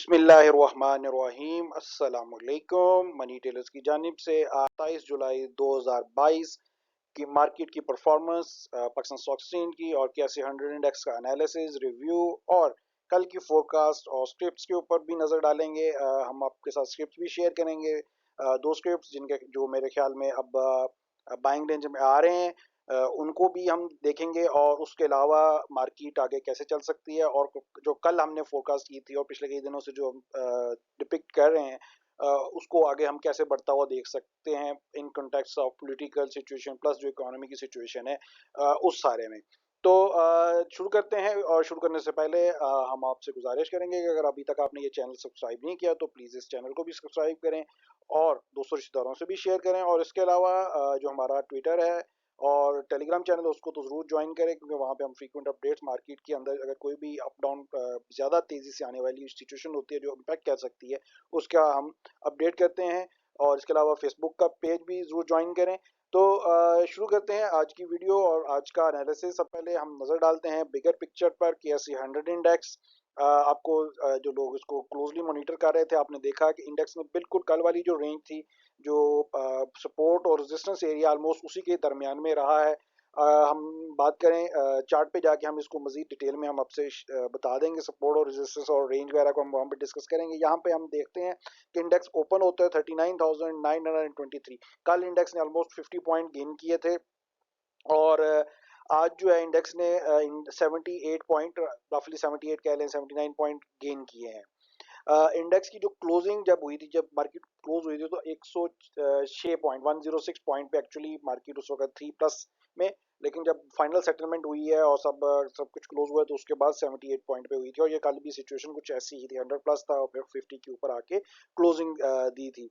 बिस्मिल्लाहिर्रहमानिर्रहीम अस्सलामुअलैकुम। Money tailors की जानिब से 27 जुलाई 2022 की मार्केट की परफॉर्मेंस, पाकिस्तान स्टॉक एक्सचेंज की और कैसे 100 इंडेक्स का एनालिसिस रिव्यू और कल की फोरकास्ट और स्क्रिप्ट्स के ऊपर भी नज़र डालेंगे। हम आपके साथ स्क्रिप्ट भी शेयर करेंगे, दो स्क्रिप्ट्स जिनके जो मेरे ख्याल में अब बाइंग रेंज में आ रहे हैं, उनको भी हम देखेंगे और उसके अलावा मार्केट आगे कैसे चल सकती है और जो कल हमने फोरकास्ट की थी और पिछले कई दिनों से जो हम डिपिक्ट कर रहे हैं, उसको आगे हम कैसे बढ़ता हुआ देख सकते हैं in context of political situation plus जो इकोनॉमी की सिचुएशन है, उस सारे में। तो शुरू करते हैं और शुरू करने से पहले हम आपसे गुजारिश करेंगे कि अगर अभी तक आपने ये चैनल सब्सक्राइब नहीं किया तो प्लीज़ इस चैनल को भी सब्सक्राइब करें और दोस्तों रिश्तेदारों से भी शेयर करें। और इसके अलावा जो हमारा ट्विटर है और टेलीग्राम चैनल है उसको तो ज़रूर ज्वाइन करें, क्योंकि वहाँ पे हम फ्रीक्वेंट अपडेट्स मार्केट के अंदर अगर कोई भी अप डाउन ज़्यादा तेज़ी से आने वाली सिचुएशन होती है जो इम्पैक्ट कर सकती है उसका हम अपडेट करते हैं। और इसके अलावा फेसबुक का पेज भी ज़रूर ज्वाइन करें। तो शुरू करते हैं आज की वीडियो और आज का एनालिसिस। सब पहले हम नज़र डालते हैं बिगर पिक्चर पर कि एस 100 इंडेक्स। आपको जो लोग इसको क्लोजली मॉनिटर कर रहे थे आपने देखा कि इंडेक्स ने बिल्कुल कल वाली जो रेंज थी, जो सपोर्ट और रेजिस्टेंस एरिया ऑलमोस्ट उसी के दरमियान में रहा है। हम बात करें चार्ट पे जाके हम इसको मजीद डिटेल में हम आपसे बता देंगे सपोर्ट और रेजिस्टेंस और रेंज वगैरह को हम वहाँ पे डिस्कस करेंगे। यहाँ पे हम देखते हैं कि इंडेक्स ओपन होता है 39,923। कल इंडेक्स ने ऑलमोस्ट 50 पॉइंट गेन किए थे और आज जो है इंडेक्स ने 78 पॉइंट, रफली 78 कह लें, 79 पॉइंट गेन किए हैं। इंडेक्स की जो क्लोजिंग जब हुई थी, जब मार्केट क्लोज हुई थी तो 106 पॉइंट 106 पॉइंट पे एक्चुअली मार्केट उस वक्त थी प्लस में। लेकिन जब फाइनल सेटलमेंट हुई है और सब कुछ क्लोज हुआ है तो उसके बाद 78 पॉइंट पे हुई थी और ये कल भी सिचुएशन कुछ ऐसी ही थी, 100 प्लस था और फिर 50 के ऊपर आके क्लोजिंग दी थी।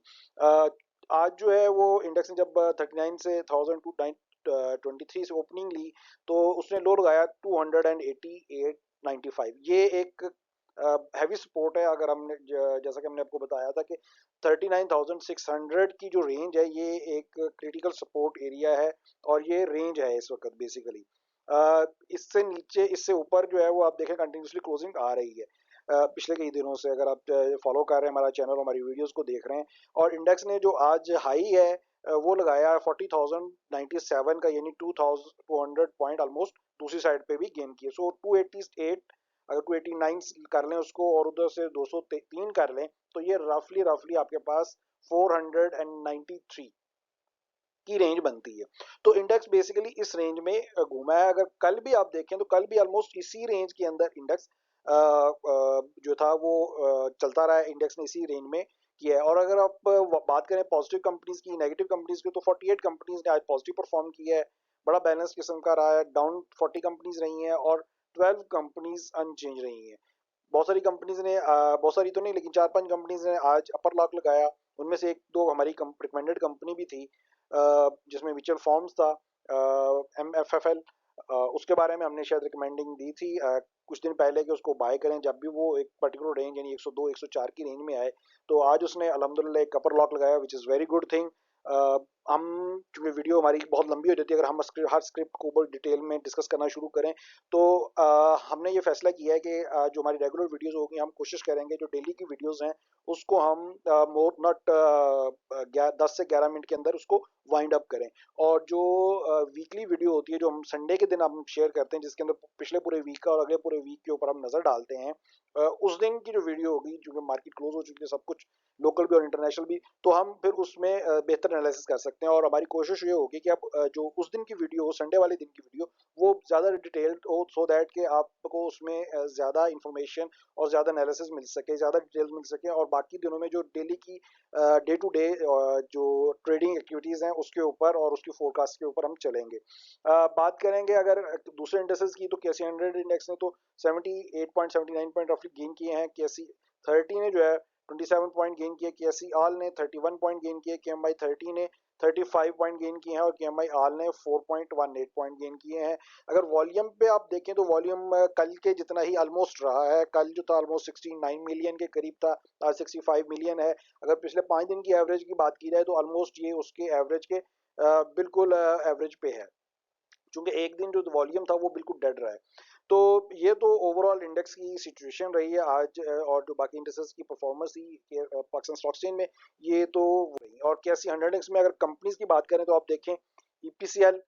आज जो है वो इंडेक्स ने जब 39 से 1023 से ओपनिंग ली तो उसने लो लगाया 288.95। ये एक हैवी सपोर्ट है। अगर हमने जैसा कि हमने आपको बताया था कि 39,600 की जो रेंज है ये एक क्रिटिकल सपोर्ट एरिया है और ये रेंज है इस वक्त बेसिकली। इससे नीचे इससे ऊपर जो है वो आप देखें कंटिन्यूसली क्लोजिंग आ रही है पिछले कई दिनों से। अगर आप फॉलो कर रहे हैं हमारा चैनल और हमारी वीडियोस को देख रहे हैं, और इंडेक्स ने जो आज हाई है वो लगाया 40,097 का, यानी 2,200 पॉइंट ऑलमोस्ट दूसरी साइड पे भी गेन किए। सो 288, अगर 289 कर लें उसको और उधर से 203 कर लें तो ये रफली रफली आपके पास 493 की रेंज बनती है। तो इंडेक्स बेसिकली इस रेंज में घूमा है। अगर कल भी आप देखें तो कल भी ऑलमोस्ट इसी रेंज के अंदर इंडेक्स जो था वो चलता रहा है। इंडेक्स ने इसी रेंज में किया है। और अगर आप बात करें पॉजिटिव कंपनीज की, नेगेटिव कंपनीज की, तो 48 कंपनीज ने आज पॉजिटिव परफॉर्म किया है। बड़ा बैलेंस किस्म का रहा है। डाउन 40 कंपनीज रही हैं और 12 कंपनीज अनचेंज रही हैं। बहुत सारी कंपनीज ने बहुत सारी तो नहीं लेकिन 4-5 कंपनीज ने आज अपर लॉक लगाया। उनमें से एक दो हमारी रिकमेंडेड कंपनी भी थी, जिसमें म्यूचुअल फॉर्म्स था MFFL। उसके बारे में हमने शायद रिकमेंडिंग दी थी कुछ दिन पहले कि उसको बाय करें जब भी वो एक पर्टिकुलर रेंज यानी 102 104 की रेंज में आए। तो आज उसने अल्हम्दुलिल्लाह एक अपर लॉक लगाया, which is very good thing. हम चूंकि वीडियो हमारी बहुत लंबी हो जाती है, अगर हम हर स्क्रिप्ट को ऊपर डिटेल में डिस्कस करना शुरू करें तो हमने ये फैसला किया है कि जो हमारी रेगुलर वीडियोस होगी हम कोशिश करेंगे जो डेली की वीडियोस हैं उसको हम मोर नॉट 10 से 11 मिनट के अंदर उसको वाइंड अप करें। और जो वीकली वीडियो होती है जो हम संडे के दिन हम शेयर करते हैं, जिसके अंदर पिछले पूरे वीक का और अगले पूरे वीक के ऊपर हम नज़र डालते हैं, उस दिन की जो वीडियो होगी, चूंकि मार्केट क्लोज हो चुकी है सब कुछ, लोकल भी और इंटरनेशनल भी, तो हम फिर उसमें बेहतर एनालिसिस कर सकते हैं। और हमारी कोशिश ये होगी कि आप जो उस दिन की वीडियो हो, संडे वाले दिन की वीडियो, वो ज़्यादा डिटेल्ड हो, सो दैट कि आपको उसमें ज़्यादा इंफॉर्मेशन और ज़्यादा एनालिसिस मिल सके, ज़्यादा डिटेल्स मिल सके। और बाकी दिनों में जो डेली की डे टू डे जो ट्रेडिंग एक्टिविटीज़ हैं उसके ऊपर और उसकी फोरकास्ट के ऊपर हम चलेंगे। बात करेंगे अगर दूसरे इंडेक्सेस की, तो KC 100 इंडेक्स ने तो 78.79 पॉइंट रफली गेन किए हैं। KC 30 ने जो है 27 पॉइंट गेन किए। KSE ऑल ने 31 पॉइंट गेन किए। KMI 30 ने 35 पॉइंट गेन किए हैं और KMI ऑल ने 4.18 पॉइंट गेन किए हैं। अगर वॉल्यूम पे आप देखें तो वॉल्यूम कल के जितना ही ऑलमोस्ट रहा है। कल जो था ऑलमोस्ट 69 मिलियन के करीब था, आज 65 मिलियन है। अगर पिछले 5 दिन की एवरेज की बात की जाए तो ऑलमोस्ट ये उसके एवरेज के बिल्कुल एवरेज पे है, चूंकि एक दिन जो वॉल्यूम था वो बिल्कुल डेड रहा है। तो ये तो ओवरऑल इंडेक्स की सिचुएशन रही है आज, और जो बाकी इंडेक्सेस की परफॉर्मेंस थी पाकिस्तान स्टॉक एक्सचेंज में, ये तो रही। और कैसी 100 इंडेक्स में अगर कंपनीज की बात करें तो आप देखें ईपीसीएल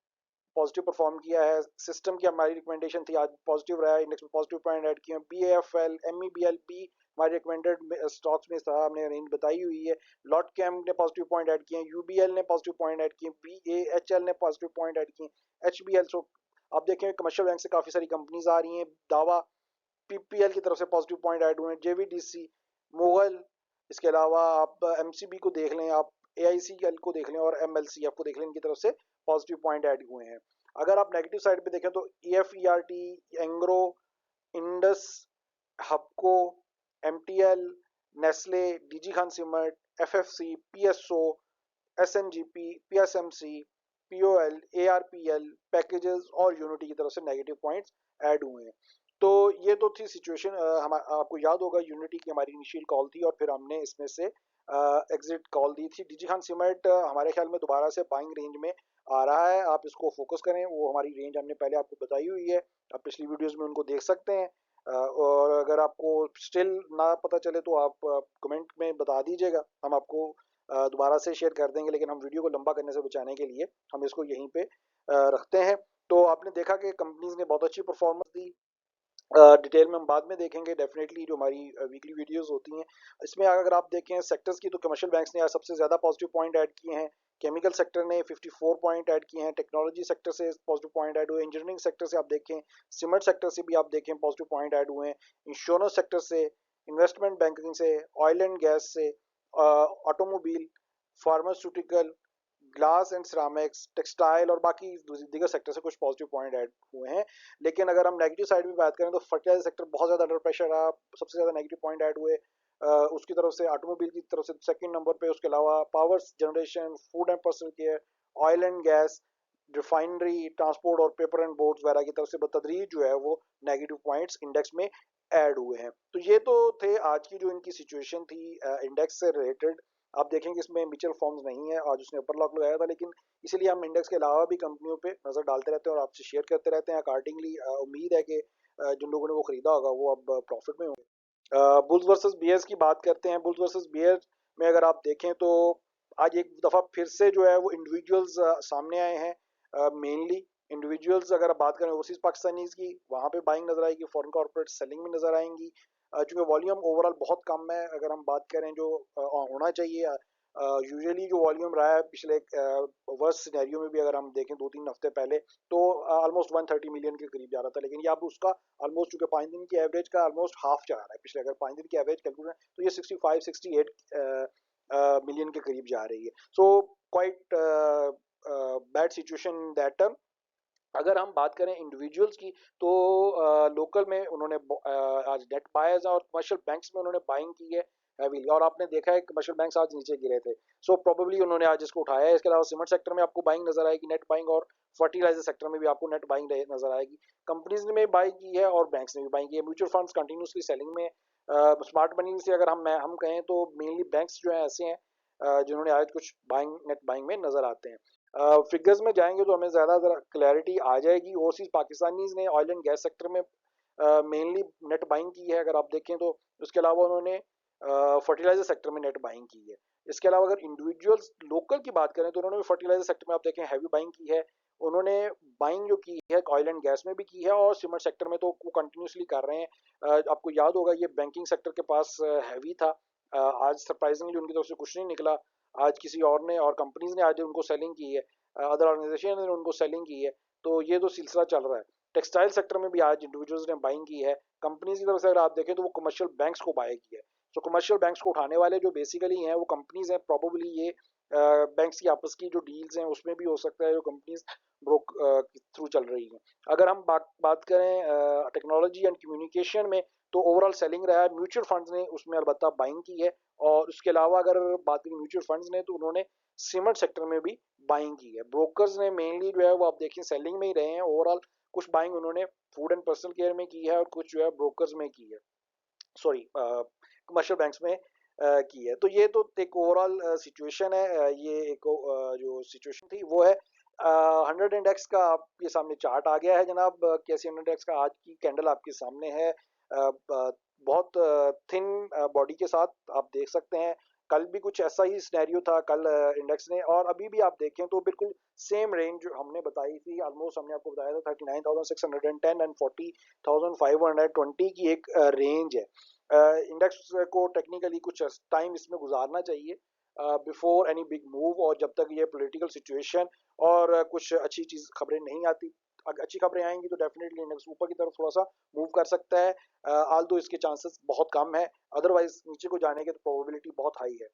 पॉजिटिव परफॉर्म किया है, सिस्टम की हमारी रिकमेंडेशन थी, आज पॉजिटिव रहा है, इंडेक्स में पॉजिटिव पॉइंट ऐड किए हैं। बीएएफएल, एमईबीएल भी हमारे रिकमेंडेड स्टॉक्स में था, हमने रेंज बताई हुई है। लॉट कैम ने पॉजिटिव पॉइंट ऐड किए हैं, यूबीएल ने पॉजिटिव पॉइंट ऐड किए, बीएएचएल ने पॉजिटिव पॉइंट ऐड किए, एचबीएल। सो आप देखें कमर्शियल बैंक से काफी सारी कंपनीज आ रही हैं। दावा पीपीएल की तरफ से पॉजिटिव पॉइंट ऐड हुए हैं, जेवीडीसी, मुगल, इसके अलावा आप एमसीबी को देख लें, आप एआईसीएल को देख लें और एमएलसीएफ को देख लें, इनकी तरफ से पॉजिटिव पॉइंट ऐड हुए हैं। अगर आप नेगेटिव साइड पे देखें तो EFERT, Engro, Indus, Hubco, MTL, Nestle, DG Khan cement, FFC, PSO, SNGP, PSMC, POL, ARPL, packages और यूनिटी की तरफ से नेगेटिव पॉइंट्स ऐड हुए हैं। तो ये तो थी सिचुएशन। आपको याद होगा यूनिटी की हमारी इनिशियल कॉल थी और फिर हमने इसमें से एग्जिट कॉल दी थी। डीजी खान सीमेंट हमारे ख्याल में दोबारा से बाइंग रेंज में आ रहा है, आप इसको फोकस करें। वो हमारी रेंज हमने पहले आपको बताई हुई है, आप पिछली वीडियोस में उनको देख सकते हैं। और अगर आपको स्टिल ना पता चले तो आप कमेंट में बता दीजिएगा, हम आपको दोबारा से शेयर कर देंगे, लेकिन हम वीडियो को लंबा करने से बचाने के लिए हम इसको यहीं पे रखते हैं। तो आपने देखा कि कंपनीज ने बहुत अच्छी परफॉर्मेंस दी। डिटेल में हम बाद में देखेंगे डेफिनेटली, जो हमारी वीकली वीडियोस होती हैं इसमें अगर आप देखें सेक्टर्स की, तो कमर्शियल बैंक्स ने आज सबसे ज़्यादा पॉजिटिव पॉइंट ऐड किए हैं। केमिकल सेक्टर ने 54 पॉइंट ऐड किए हैं, टेक्नोलॉजी सेक्टर से पॉजिटिव पॉइंट ऐड हुए, इंजीनियरिंग सेक्टर से आप देखें, सीमेंट सेक्टर से भी आप देखें पॉजिटिव पॉइंट ऐड हुए हैं, इंश्योरेंस सेक्टर से, इन्वेस्टमेंट बैंकिंग से, ऑयल एंड गैस से, automobile, pharmaceutical, glass and ceramics, textile और बाकी दीगर सेक्टर से कुछ पॉजिटिव पॉइंट ऐड हुए हैं। लेकिन अगर हम नेगेटिव साइड में बात करें तो फर्टिलाइजर सेक्टर बहुत ज़्यादा अंडर प्रेशर रहा, सबसे ज़्यादा नेगेटिव पॉइंट ऐड हुए उसकी तरफ से, ऑटोमोबाइल की तरफ से सेकंड नंबर पे, उसके अलावा power generation, food and personal care, oil and gas, refinery, transport और पेपर एंड बोर्ड्स वगैरह की तरफ से बतदरीज जो है वो नेगेटिव पॉइंट्स इंडेक्स में ऐड हुए हैं। तो ये तो थे आज की जो इनकी सिचुएशन थी इंडेक्स से रिलेटेड। आप देखेंगे इसमें म्यूचुअल फंड्स नहीं है, आज उसने अपर लॉक लगाया था, लेकिन इसीलिए हम इंडेक्स के अलावा भी कंपनियों पे नजर डालते रहते हैं और आपसे शेयर करते रहते हैं अकॉर्डिंगली। उम्मीद है कि जिन लोगों ने वो खरीदा होगा वो अब प्रॉफिट में होंगे। बुल्स वर्सेस बियर्स की बात करते हैं। बुल्स वर्सेस बियर में अगर आप देखें तो आज एक दफा फिर से जो है वो इंडिविजुअल्स सामने आए हैं। मेनली इंडिविजुअल्स अगर आप बात करें ओवरसीज पाकिस्तानीज की, वहाँ पे बाइंग नजर आएगी, फॉरेन कॉर्पोरेट सेलिंग में नजर आएंगी। चूंकि वॉल्यूम ओवरऑल बहुत कम है, अगर हम बात करें जो होना चाहिए, यूजुअली जो वॉल्यूम रहा है पिछले वर्स्ट सिनेरियो में भी अगर हम देखें 2-3 हफ्ते पहले, तो ऑलमोस्ट 130 मिलियन के करीब जा रहा था, लेकिन ये अब उसका ऑलमोस्ट, चूंकि 5 दिन की एवरेज का ऑलमोस्ट हाफ जा रहा है पिछले, अगर 5 दिन की एवरेज कैलकुलेट तो ये 65-68 मिलियन के करीब जा रही है। So quite bad situation that term. अगर हम बात करें इंडिविजुअल्स की तो लोकल में उन्होंने आज नेट बायर्स और कमर्शियल बैंक्स में उन्होंने बाइंग की है हैवीली, और आपने देखा है कमर्शियल बैंक्स आज नीचे गिरे थे, सो प्रोबेबली उन्होंने आज इसको उठाया है। इसके अलावा सीमेंट सेक्टर में आपको बाइंग नजर आएगी, नेट बाइंग, और फर्टिलाइजर सेक्टर में भी आपको नेट बाइंग नजर आएगी। कंपनीज ने भी बाई की है और बैंक्स ने भी बाइंग की है। म्यूचुअल फंड्स कंटिन्यूसली सेलिंग में। स्मार्ट मनी से अगर हम कहें तो मेनली बैंक्स जो है ऐसे हैं जिन्होंने आज कुछ बाइंग, नेट बाइंग में नजर आते हैं। फिगर्स में जाएंगे तो हमें ज़्यादा क्लैरिटी आ जाएगी। ओवरसीज पाकिस्तानीज ने ऑयल एंड गैस सेक्टर में मेनली नेट बाइंग की है अगर आप देखें तो। उसके अलावा उन्होंने फर्टिलाइजर सेक्टर में नेट बाइंग की है। इसके अलावा अगर इंडिविजुअल्स लोकल की बात करें तो उन्होंने भी फर्टिलाइजर सेक्टर में आप देखें हैवी बाइंग की है। उन्होंने बाइंग जो की है ऑयल एंड गैस में भी की है और सीमेंट सेक्टर में तो वो कंटिन्यूसली कर रहे हैं। आपको याद होगा ये बैंकिंग सेक्टर के पास हैवी था। आज सरप्राइजिंगली उनकी तरफ से कुछ नहीं निकला, आज किसी और ने और कंपनीज ने आज उनको सेलिंग की है, अदर ऑर्गेनाइजेशन ने उनको सेलिंग की है। तो ये तो सिलसिला चल रहा है। टेक्सटाइल सेक्टर में भी आज इंडिविजुअल्स ने बाइंग की है। कंपनीज की तरफ से अगर आप देखें तो वो कमर्शियल बैंक्स को बाय की है। तो कमर्शियल बैंक्स को उठाने वाले जो बेसिकली हैं वो कंपनीज हैं, प्रोबेबली ये बैंक्स की आपस की जो डील्स हैं उसमें भी हो सकता है जो कंपनीज ब्रोक थ्रू चल रही हैं। अगर हम बात करें टेक्नोलॉजी एंड कम्युनिकेशन में तो ओवरऑल सेलिंग रहा है। म्यूचुअल फंड्स ने उसमें अलबत्ता बाइंग की है, और उसके अलावा अगर बात करें म्यूचुअल फंड्स ने तो उन्होंने सीमेंट सेक्टर में भी बाइंग की है। ब्रोकर्स ने मेनली जो है वो आप देखें सेलिंग में ही रहे हैं। ओवरऑल कुछ बाइंग उन्होंने फूड एंड पर्सनल केयर में की है और कुछ जो है ब्रोकर्स में की है, सॉरी कमर्शियल बैंक्स में की है। तो ये तो एक ओवरऑल सिचुएशन है। ये एक जो सिचुएशन थी वो है। 100 इंडेक्स का आपके सामने चार्ट आ गया है जनाब। कैसी 100 इंडेक्स का आज की कैंडल आपके सामने है। बहुत थिन बॉडी के साथ आप देख सकते हैं। कल भी कुछ ऐसा ही सिनेरियो था कल इंडेक्स ने, और अभी भी आप देखें तो बिल्कुल सेम रेंज हमने बताई थी। ऑलमोस्ट हमने आपको बताया था 39,610 एंड 40,520 की एक रेंज है। इंडेक्स को टेक्निकली कुछ टाइम इसमें गुजारना चाहिए बिफोर एनी बिग मूव, और जब तक ये पॉलिटिकल सिचुएशन और कुछ अच्छी चीज खबरें नहीं आती। अगर अच्छी खबरें आएंगी तो डेफिनेटली इंडेक्स ऊपर की तरफ थोड़ा सा मूव कर सकता है, आल दो इसके चांसेस बहुत कम है। अदरवाइज नीचे को जाने की तो प्रोबेबिलिटी बहुत हाई है।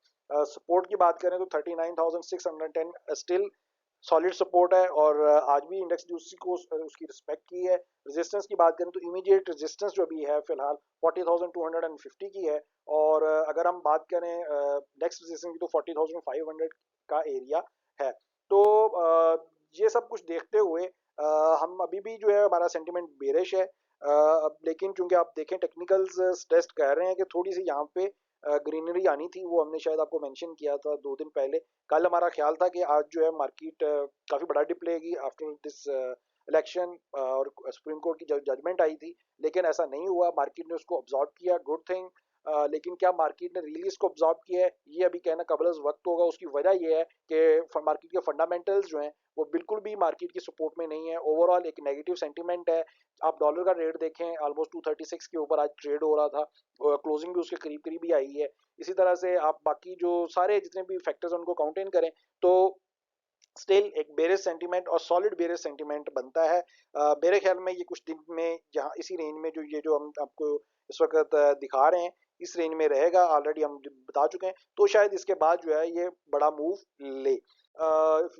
सपोर्ट की बात करें तो 39,610 स्टिल सॉलिड सपोर्ट है, और आज भी इंडेक्स ने उसी को उसकी रिस्पेक्ट की है। रेजिस्टेंस की बात करें तो इमीडिएट रेजिस्टेंस जो भी है फिलहाल 40,250 की है, और अगर हम बात करें नेक्स्ट रेजिस्टेंस की तो 40,500 का एरिया है। तो ये सब कुछ देखते हुए हम अभी भी जो है हमारा सेंटिमेंट बेरिश है। अब लेकिन चूंकि आप देखें टेक्निकल्स टेस्ट कह रहे हैं कि थोड़ी सी यहाँ पे ग्रीनरी आनी थी, वो हमने शायद आपको मेंशन किया था 2 दिन पहले। कल हमारा ख्याल था कि आज जो है मार्केट काफी बड़ा डिप लेगी आफ्टर दिस इलेक्शन, और सुप्रीम कोर्ट की जजमेंट आई थी, लेकिन ऐसा नहीं हुआ। मार्केट ने उसको ऑब्जॉर्व किया, गुड थिंग। लेकिन क्या मार्केट ने रियली इसको ऑब्जॉर्व किया है, ये अभी कहना कबल वक्त होगा। उसकी वजह ये है कि मार्केट के फंडामेंटल्स जो हैं वो बिल्कुल भी मार्केट की सपोर्ट में नहीं है। ओवरऑल एक नेगेटिव सेंटीमेंट है। आप डॉलर का रेट देखें, ऑलमोस्ट 236 के ऊपर आज ट्रेड हो रहा था, क्लोजिंग भी उसके करीब करीब ही आई है। इसी तरह से आप बाकी जो सारे जितने भी फैक्टर्स उनको काउंट इन करें तो स्टिल एक बेरिश सेंटीमेंट और सॉलिड बेरिश सेंटीमेंट बनता है। मेरे ख्याल में ये कुछ दिन में जहाँ इसी रेंज में जो ये जो हम आपको इस वक्त दिखा रहे हैं इस रेंज में रहेगा, ऑलरेडी हम बता चुके हैं। तो शायद इसके बाद जो है ये बड़ा मूव ले।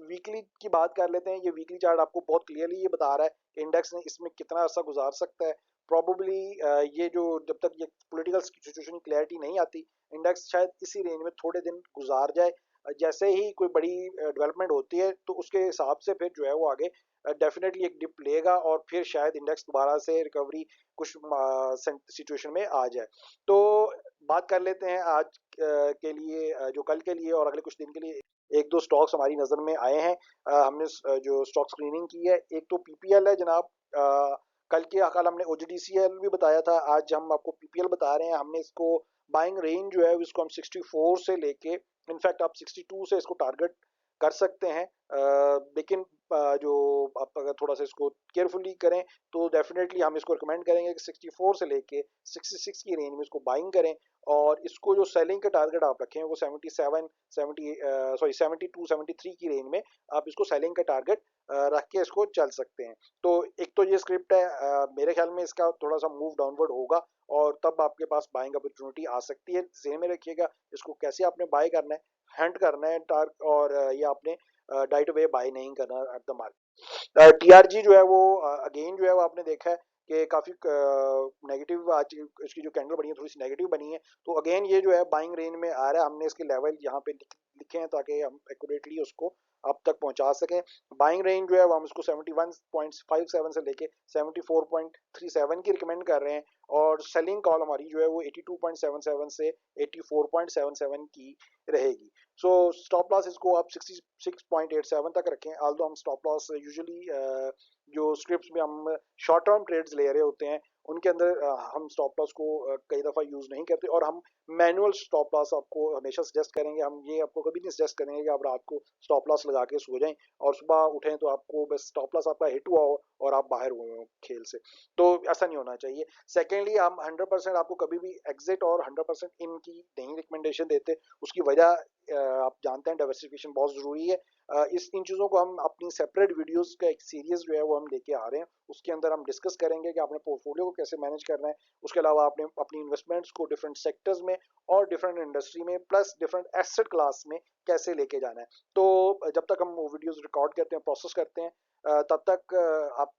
वीकली की बात कर लेते हैं। ये वीकली चार्ट आपको बहुत क्लियरली ये बता रहा है कि इंडेक्स ने इसमें कितना अर्सा गुजार सकता है। प्रॉबली ये जो जब तक ये पॉलिटिकल सिचुएशन की क्लैरिटी नहीं आती, इंडेक्स शायद इसी रेंज में थोड़े दिन गुजार जाए। जैसे ही कोई बड़ी डेवलपमेंट होती है तो उसके हिसाब से फिर जो है वो आगे डेफिनेटली एक डिप लेगा, और फिर शायद इंडेक्स दोबारा से रिकवरी कुछ सिचुएशन में आ जाए। तो बात कर लेते हैं आज के लिए, जो कल के लिए और अगले कुछ दिन के लिए एक दो स्टॉक्स हमारी नज़र में आए हैं। हमने जो स्टॉक स्क्रीनिंग की है, एक तो पीपीएल है जनाब। कल हमने ओजीडीसीएल भी बताया था, आज हम आपको पीपीएल बता रहे हैं। हमने इसको बाइंग रेंज जो है इसको हम 64 से लेके, इनफैक्ट आप 62 से इसको टारगेट कर सकते हैं। लेकिन जो आप अगर थोड़ा सा इसको केयरफुली करें तो डेफिनेटली हम इसको रिकमेंड करेंगे कि 64 से लेके 66 की रेंज में इसको बाइंग करें, और इसको जो सेलिंग का टारगेट आप रखें वो 72 73 की रेंज में आप इसको सेलिंग का टारगेट रख के इसको चल सकते हैं। तो एक तो ये स्क्रिप्ट है, मेरे ख्याल में इसका थोड़ा सा मूव डाउनवर्ड होगा, और तब आपके पास बाइंग अपॉर्चुनिटी आ सकती है। ज़हन में रखिएगा इसको कैसे आपने बाय करना है, हंट करना है टारगेट, और ये आपने डाइट वे बाय नहीं करना एट द मार्केट। टीआरजी जो है वो अगेन जो है वो आपने देखा है कि काफी नेगेटिव आज इसकी जो कैंडल बनी है थोड़ी सी नेगेटिव बनी है। तो अगेन ये जो है बाइंग रेंज में आ रहा है। हमने इसके लेवल यहाँ पे लिखे हैं ताकि हम एक्यूरेटली उसको आप तक पहुंचा सकें। बाइंग रेंज जो है वो हम उसको 71.57 से लेके 74.37 की रिकमेंड कर रहे हैं, और सेलिंग कॉल हमारी जो है वो 82.77 से 84.77 की रहेगी। सो स्टॉप लॉस इसको आप 66.87 तक रखें। आल्दो हम स्टॉप लॉस यूजुअली जो स्क्रिप्ट्स में हम शॉर्ट टर्म ट्रेड्स ले रहे होते हैं उनके अंदर हम स्टॉप लॉस को कई दफ़ा यूज़ नहीं करते, और हम मैनुअल स्टॉप लॉस आपको हमेशा सजेस्ट करेंगे। हम ये आपको कभी नहीं सजेस्ट करेंगे कि आप रात को स्टॉप लॉस लगा के सो जाएं और सुबह उठें तो आपको बस स्टॉप लॉस आपका हिट हुआ हो और आप बाहर हुए हो खेल से। तो ऐसा नहीं होना चाहिए। सेकेंडली हम 100% आपको कभी भी एग्जिट और 100% इन की नहीं रिकमेंडेशन देते। उसकी वजह आप जानते हैं, डाइवर्सिफिकेशन बहुत ज़रूरी है। इस इन चीज़ों को हम अपनी सेपरेट वीडियोस का एक सीरीज जो है वो हम लेके आ रहे हैं। उसके अंदर हम डिस्कस करेंगे कि आपने पोर्टफोलियो को कैसे मैनेज करना है। उसके अलावा आपने अपनी इन्वेस्टमेंट्स को डिफरेंट सेक्टर्स में और डिफरेंट इंडस्ट्री में प्लस डिफरेंट एसेट क्लास में कैसे लेके जाना है। तो जब तक हम वो वीडियोस रिकॉर्ड करते हैं, प्रोसेस करते हैं, तब तक आप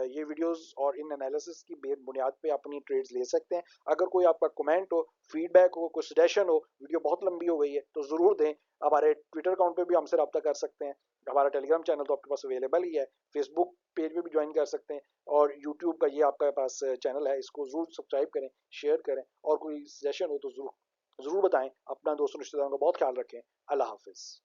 ये वीडियोस और इन एनालिसिस की बुनियाद पे अपनी ट्रेड्स ले सकते हैं। अगर कोई आपका कमेंट हो, फीडबैक हो, कोई सजेशन हो, वीडियो बहुत लंबी हो गई है तो ज़रूर दें। हमारे ट्विटर अकाउंट पे भी हमसे रब्ता कर सकते हैं। हमारा टेलीग्राम चैनल तो आपके पास अवेलेबल ही है। फेसबुक पेज पे भी ज्वाइन कर सकते हैं, और यूट्यूब का ये आपके पास चैनल है, इसको ज़रूर सब्सक्राइब करें, शेयर करें, और कोई सजेशन हो तो ज़रूर ज़रूर बताएं। अपना दोस्तों रिश्तेदारों का बहुत ख्याल रखें। अल्लाह हाफिज़।